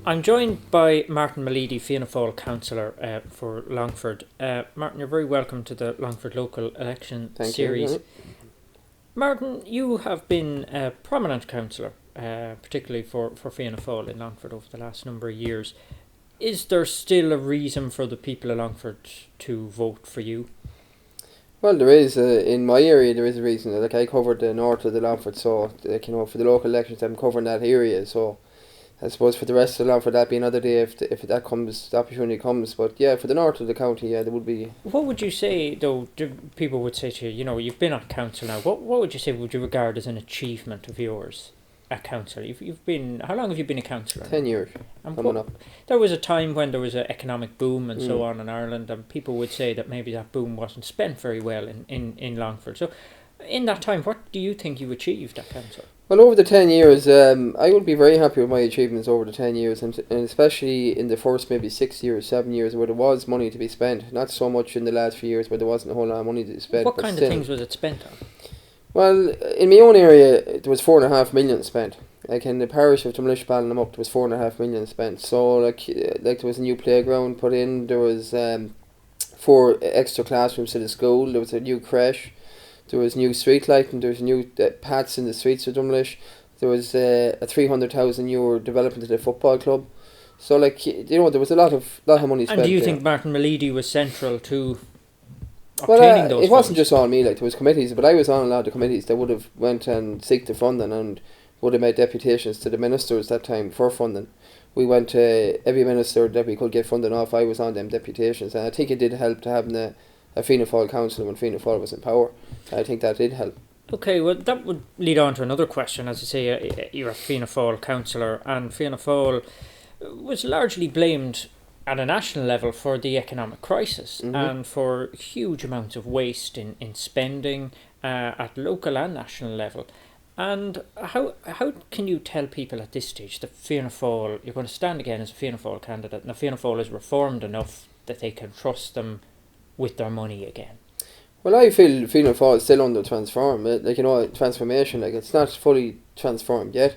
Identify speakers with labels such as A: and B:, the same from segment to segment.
A: I'm joined by Martin Mulleady, Fianna Fáil councillor for Longford. Martin, you're very welcome to the Longford local election series.
B: You.
A: Martin, you have been a prominent councillor, particularly for Fianna Fáil in Longford over the last number of years. Is there still a reason for the people of Longford to vote for you?
B: Well, there is. In my area, there is a reason. Like, I covered the north of the Longford, so for the local elections, I'm covering that area. So I suppose for the rest of Longford, that'd be another day if that comes, the opportunity comes. But yeah, for the north of the county, yeah, there would be.
A: What would you say, though? People would say to you, you've been at council now. What would you say would you regard as an achievement of yours at council? You've been. How long have you been a councillor?
B: 10 years. Coming up.
A: There was a time when there was an economic boom and so on in Ireland, and people would say that maybe that boom wasn't spent very well in Longford. So, in that time, what do you think you achieved at council?
B: Well, over the 10 years, I would be very happy with my achievements over the 10 years, and especially in the first maybe 6 years, 7 years, where there was money to be spent. Not so much in the last few years where there wasn't a whole lot of money to be spent.
A: What kind of things was it spent on?
B: Well, in my own area, there was 4.5 million spent. Like in the parish of Mulleagy, there was 4.5 million spent. So like there was a new playground put in. There was 4 extra classrooms to the school. There was a new creche. There was new street lighting. There was new paths in the streets of Mulleagy. There was a €300,000 development of the football club. So like there was a lot of money spent.
A: And do you think Martin Mulleady was central to obtaining those
B: it wasn't
A: funds?
B: just all me. Like, there was committees, but I was on a lot of committees that would have went and seek the funding and would have made deputations to the ministers that time for funding. We went to every minister that we could get funding off. I was on them deputations, and I think it did help to having a Fianna Fáil council when Fianna Fáil was in power. I think that did help.
A: Okay, well that would lead on to another question. As you say, you're a Fianna Fáil councillor, and Fianna Fáil was largely blamed at a national level for the economic crisis and for huge amounts of waste in spending at local and national level. And how can you tell people at this stage that Fianna Fáil, you're going to stand again as a Fianna Fáil candidate, and the Fianna Fáil is reformed enough that they can trust them with their money again?
B: Well, I feel Fianna Fáil is still under transformation. Like, it's not fully transformed yet.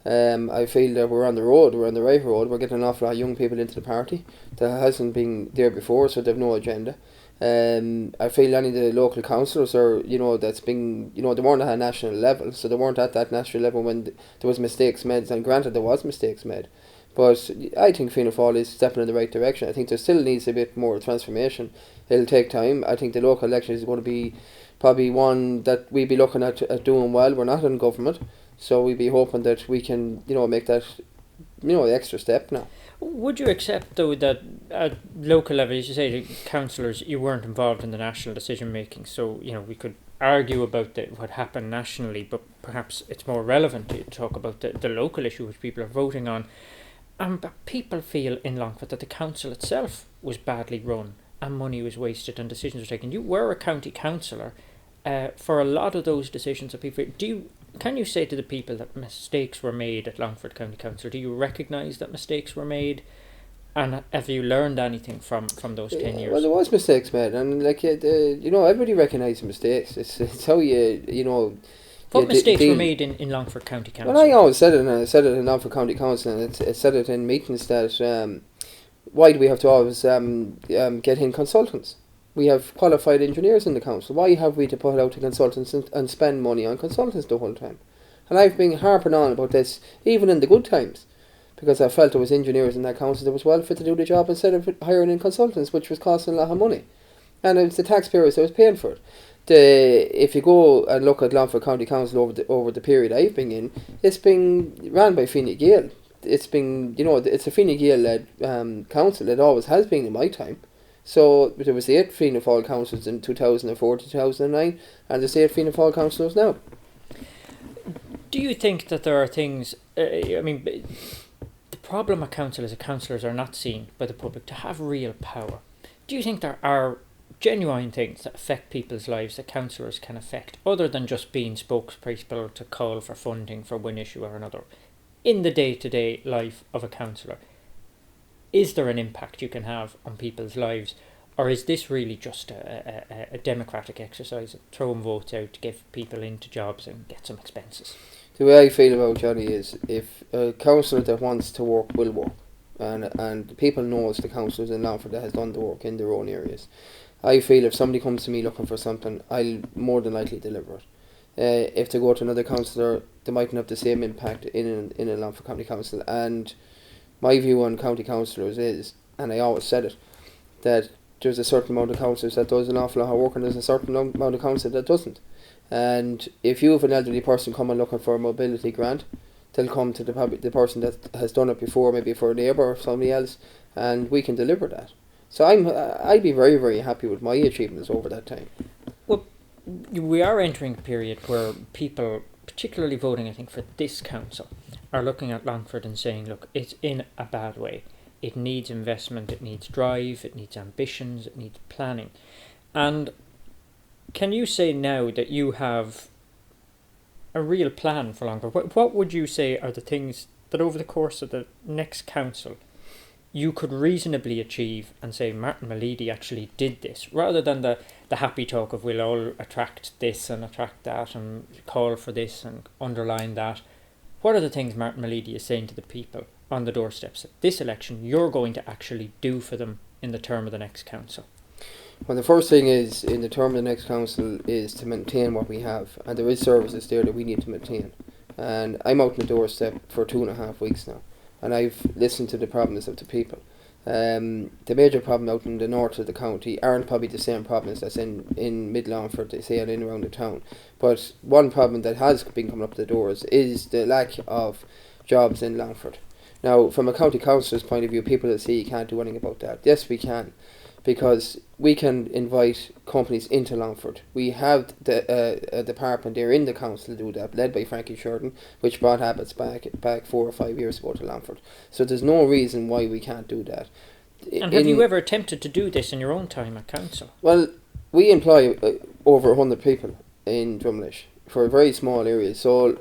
B: I feel that we're on the right road. We're getting an awful lot of young people into the party that hasn't been there before, so they've no agenda. I feel any of the local councillors are, that's been, they weren't at a national level, so they weren't at that national level when there was mistakes made, and granted there was mistakes made. But I think Fianna Fáil is stepping in the right direction. I think there still needs a bit more transformation. It'll take time. I think the local election is going to be probably one that we'll be looking at doing well. We're not in government, so we'll be hoping that we can, make that, the extra step now.
A: Would you accept, though, that at local level, as you say, the councillors, you weren't involved in the national decision making, so we could argue about what happened nationally, but perhaps it's more relevant to talk about the local issue which people are voting on. But people feel in Longford that the council itself was badly run and money was wasted and decisions were taken. You were a county councillor for a lot of those decisions that people. Can you say to the people that mistakes were made at Longford County Council? Do you recognise that mistakes were made, and have you learned anything from those 10 years?
B: Well, there was mistakes made, and everybody recognises mistakes. It's how
A: What mistakes were made in Longford County Council?
B: Well, I always said it, and I said it in Longford County Council, and I said it in meetings that why do we have to always get in consultants? We have qualified engineers in the council. Why have we to put out to consultants and spend money on consultants the whole time? And I've been harping on about this even in the good times, because I felt there was engineers in that council that was well fit to do the job instead of hiring in consultants, which was costing a lot of money. And it was the taxpayers that was paying for it. If you go and look at Longford County Council over the period I've been in, it's been ran by Fine Gael. It's been, it's a Fine Gael led council. It always has been in my time. So there was 8 Fianna Fáil councils in 2004 to 2009, and there's 8 Fianna Fáil councillors now.
A: Do you think that there are things? The problem at council is that councillors are not seen by the public to have real power. Do you think there are genuine things that affect people's lives that councillors can affect, other than just being spokespeople to call for funding for one issue or another, in the day-to-day life of a councillor? Is there an impact you can have on people's lives, or is this really just a democratic exercise of throwing votes out to give people into jobs and get some expenses?
B: The way I feel about Johnny is, if a councillor that wants to work will work, and people knows the councillors in Longford that has done the work in their own areas. I feel if somebody comes to me looking for something, I'll more than likely deliver it. If they go to another councillor, they mightn't have the same impact in a Longford County Council. And my view on county councillors is, and I always said it, that there's a certain amount of councillors that does an awful lot of work, and there's a certain amount of councillors that doesn't. And if you have an elderly person coming looking for a mobility grant, they'll come to the person that has done it before, maybe for a neighbour or somebody else, and we can deliver that. So I'd be very, very happy with my achievements over that time.
A: Well, we are entering a period where people, particularly voting, I think, for this council, are looking at Longford and saying, look, it's in a bad way. It needs investment, it needs drive, it needs ambitions, it needs planning. And can you say now that you have a real plan for Longford? What would you say are the things that over the course of the next council you could reasonably achieve and say Martin Mulleady actually did this, rather than the happy talk of we'll all attract this and attract that and call for this and underline that? What are the things Martin Mulleady is saying to the people on the doorsteps that this election you're going to actually do for them in the term of the next council?
B: Well, the first thing is, in the term of the next council, is to maintain what we have. And there is services there that we need to maintain. And I'm out on the doorstep for 2.5 weeks now. And I've listened to the problems of the people. The major problem out in the north of the county aren't probably the same problems that's in Mid-Longford, they say, and in around the town. But one problem that has been coming up the doors is the lack of jobs in Longford. Now, from a county councillor's point of view, people that say you can't do anything about that. Yes, we can. Because we can invite companies into Longford. We have a department there in the council to do that, led by Frankie Sheridan, which brought habits back 4 or 5 years ago to Longford. So there's no reason why we can't do that.
A: And have you ever attempted to do this in your own time at council?
B: Well, we employ over 100 people in Drumlish for a very small area. So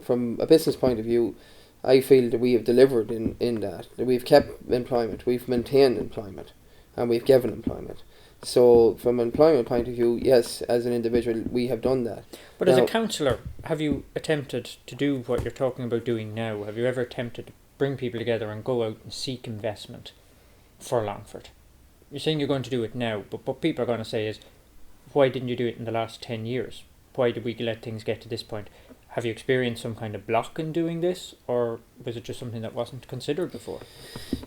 B: from a business point of view, I feel that we have delivered in that we've kept employment, we've maintained employment, and we've given employment. So from an employment point of view, yes, as an individual, we have done that.
A: But now, as a councillor, have you attempted to do what you're talking about doing now? Have you ever attempted to bring people together and go out and seek investment for Longford? You're saying you're going to do it now, but what people are going to say is, why didn't you do it in the last 10 years? Why did we let things get to this point? Have you experienced some kind of block in doing this, or was it just something that wasn't considered before?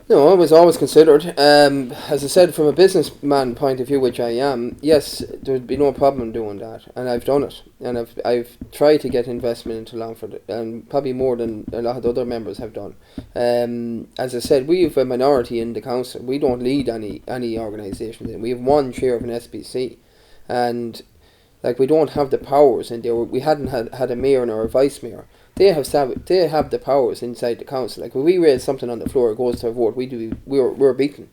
B: No, it was always considered. As I said, from a businessman point of view, which I am, yes, there would be no problem doing that, and I've done it. And I've tried to get investment into Longford, and probably more than a lot of other members have done. As I said, we have a minority in the council. We don't lead any organisation. We have one chair of an SPC, and like, we don't have the powers in there. We hadn't had a mayor or a vice mayor. They have the powers inside the council. Like, when we raise something on the floor, it goes to a vote. We're beaten.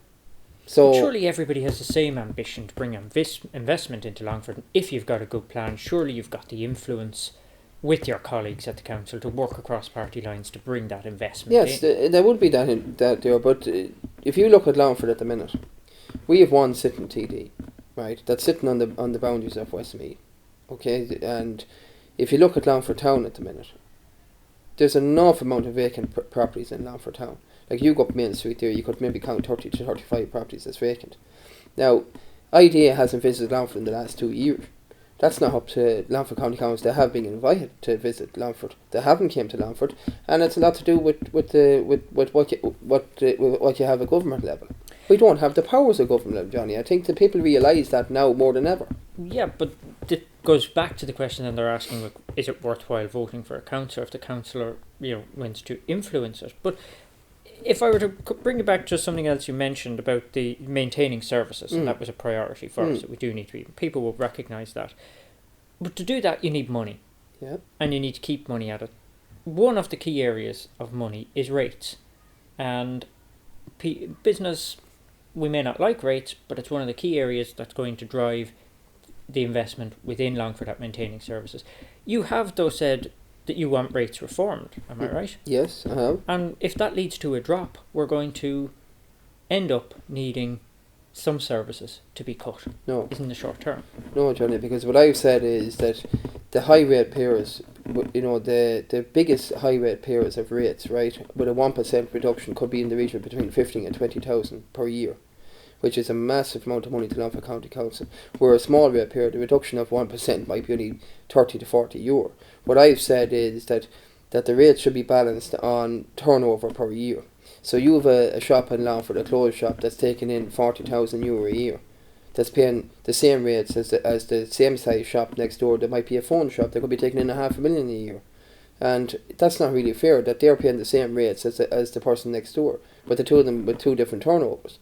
B: So
A: but surely everybody has the same ambition to bring investment into Longford. And if you've got a good plan, surely you've got the influence with your colleagues at the council to work across party lines to bring that investment
B: yes,
A: in.
B: there would be that there. But if you look at Longford at the minute, we have one sitting TD, right? That's sitting on the boundaries of Westmeath. Okay, and if you look at Longford Town at the minute, there's an awful amount of vacant properties in Longford Town. Like, you go up Main Street there, you could maybe count 30 to 35 properties that's vacant. Now, IDA hasn't visited Longford in the last 2 years. That's not up to Longford County Council. They have been invited to visit Longford. They haven't came to Longford, and it's a lot to do with what you have at government level. We don't have the powers of government level, Johnny. I think the people realise that now more than ever.
A: Yeah, but it goes back to the question that they're asking, like, is it worthwhile voting for a councillor if the councillor, wants to influence it? But if I were to bring it back to something else you mentioned about the maintaining services, and that was a priority for us, that we do need to be, people will recognise that. But to do that, you need money.
B: Yeah.
A: And you need to keep money at it. One of the key areas of money is rates. And business, we may not like rates, but it's one of the key areas that's going to drive the investment within Longford at maintaining services. You have, though, said that you want rates reformed, am I right?
B: Yes, I have.
A: And if that leads to a drop, we're going to end up needing some services to be cut.
B: No.
A: In the short term.
B: No, Johnny, because what I've said is that the high rate payers the biggest high rate payers of rates, right, with a 1% reduction could be in the region between 15 and 20,000 per year, which is a massive amount of money to Longford County Council. Where a small rate payer, the reduction of 1% might be only 30 to 40 euro. What I've said is that the rates should be balanced on turnover per year. So you have a shop in Longford, a clothes shop, that's taking in 40,000 euro a year, that's paying the same rates as the same size shop next door that might be a phone shop that could be taking in 500,000 a year. And that's not really fair that they're paying the same rates as the person next door, but the two of them with two different turnovers.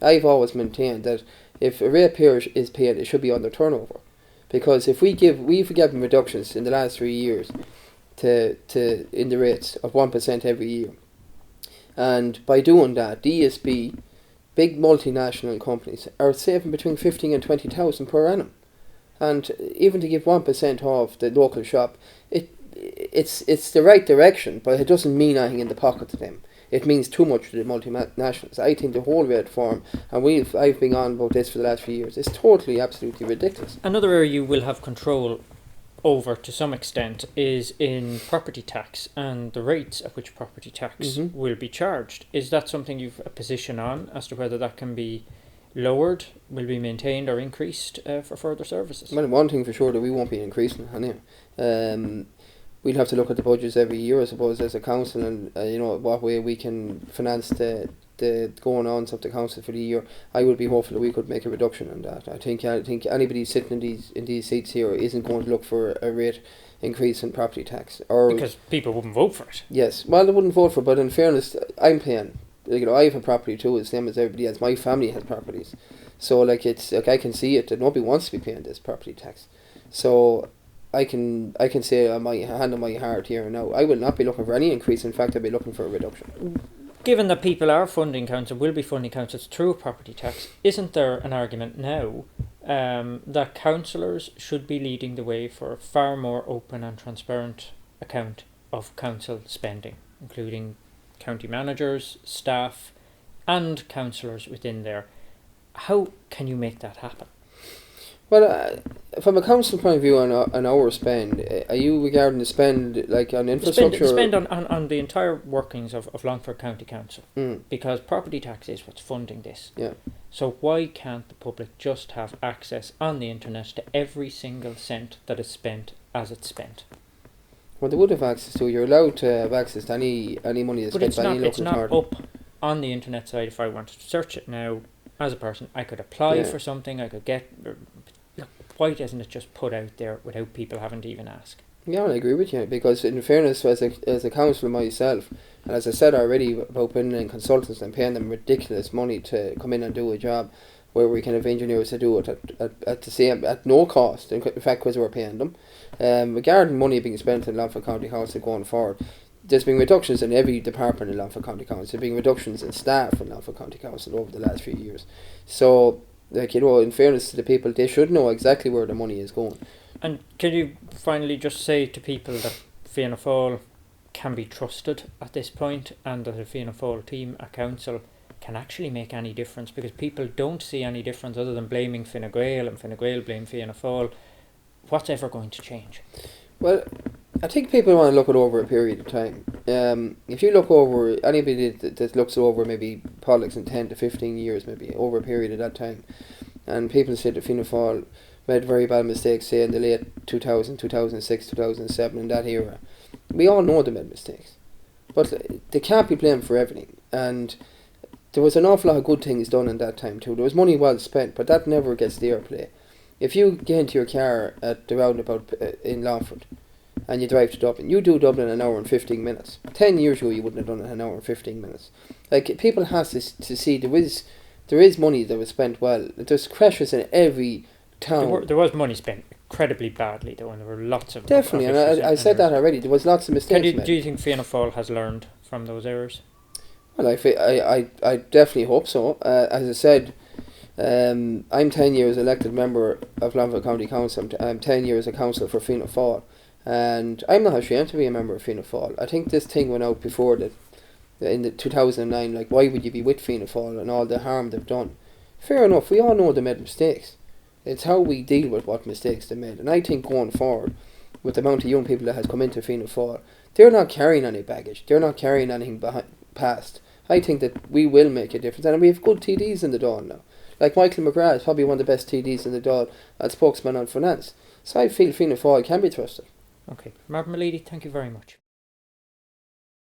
B: I've always maintained that if a rate payer is paid, it should be on their turnover. Because if we've given reductions in the last 3 years in the rates of 1% every year, and by doing that, DSB, big multinational companies, are saving between 15 and 20,000 per annum. And even to give 1% off the local shop, it's the right direction, but it doesn't mean anything in the pocket to them. It means too much to the multinationals. I think the whole rate form, and I've been on about this for the last few years, is totally, absolutely ridiculous.
A: Another area you will have control over to some extent is in property tax and the rates at which property tax will be charged. Is that something you've a position on as to whether that can be lowered, will be maintained or increased for further services?
B: Well, one thing for sure that we won't be increasing anyway. We'll have to look at the budgets every year, I suppose, as a council, and what way we can finance the going ons of the council for the year. I would be hopeful that we could make a reduction on that. I think anybody sitting in these seats here isn't going to look for a rate increase in property tax, or
A: because people wouldn't vote for it.
B: Yes, well, they wouldn't vote for it, but in fairness, I'm paying. I have a property too, the same as everybody else. My family has properties, so it's I can see it that nobody wants to be paying this property tax. So I can say on my hand on my heart here and now, I will not be looking for any increase. In fact, I'll be looking for a reduction.
A: Given that people are funding council, will be funding councils through a property tax, isn't there an argument now that councillors should be leading the way for a far more open and transparent account of council spending, including county managers, staff and councillors within there? How can you make that happen?
B: Well, from a council point of view, on our spend, are you regarding the spend like on infrastructure?
A: The spend on the entire workings of Longford County Council, because property tax is what's funding this.
B: Yeah.
A: So why can't the public just have access on the internet to every single cent that is spent as it's spent?
B: Well, they would have access to. You're allowed to have access to any money that's spent by any local authority.
A: But it's not up on the internet side. If I wanted to search it now, as a person, I could apply for something. I could get. Why doesn't it just put out there without people having to even ask?
B: Yeah, I agree with you, because in fairness, as a councillor myself, and as I said already about bringing in consultants and paying them ridiculous money to come in and do a job where we can have engineers to do it at no cost, in fact, because we're paying them. Regarding money being spent in Longford County Council going forward, there's been reductions in every department in Longford County Council. There's been reductions in staff in Longford County Council over the last few years. So, in fairness to the people, they should know exactly where the money is going.
A: And can you finally just say to people that Fianna Fáil can be trusted at this point, and that the Fianna Fáil team at council can actually make any difference? Because people don't see any difference other than blaming Fine Gael, and Fine Gael blame Fianna Fáil. What's ever going to change? Well,
B: I think people want to look it over a period of time. If you look over, anybody that looks over maybe politics in 10 to 15 years, maybe over a period of that time, and people say that Fianna Fáil made very bad mistakes, say in the late 2000, 2006, 2007, in that era. We all know they made mistakes, but they can't be blamed for everything. And there was an awful lot of good things done in that time too. There was money well spent, but that never gets the airplay. If you get into your car at the roundabout in Longford and you drive to Dublin, you do Dublin in an hour and 15 minutes. 10 years ago you wouldn't have done it in an hour and 15 minutes. Like, people have to see there is money that was spent well. There's crashes in every town.
A: There was money spent incredibly badly though, and there were lots of
B: definitely, and I said that already. There was lots of mistakes made.
A: Do you think Fianna Fáil has learned from those errors?
B: Well, I definitely hope so. As I said, I'm 10 years elected member of Longford County Council. I'm 10 years a councillor for Fianna Fáil, and I'm not ashamed to be a member of Fianna Fáil. I think this thing went out before that, in the 2009. Like, why would you be with Fianna Fáil and all the harm they've done? Fair enough, we all know they made mistakes. It's how we deal with what mistakes they made. And I think going forward, with the amount of young people that has come into Fianna Fáil, they're not carrying any baggage. They're not carrying anything past. I think that we will make a difference, and we have good TDs in the Dáil now. Like Michael McGrath is probably one of the best TDs in the Dáil as spokesman on finance. So I feel Fianna Fáil can be trusted.
A: Okay, Martin Mulleady, thank you very much.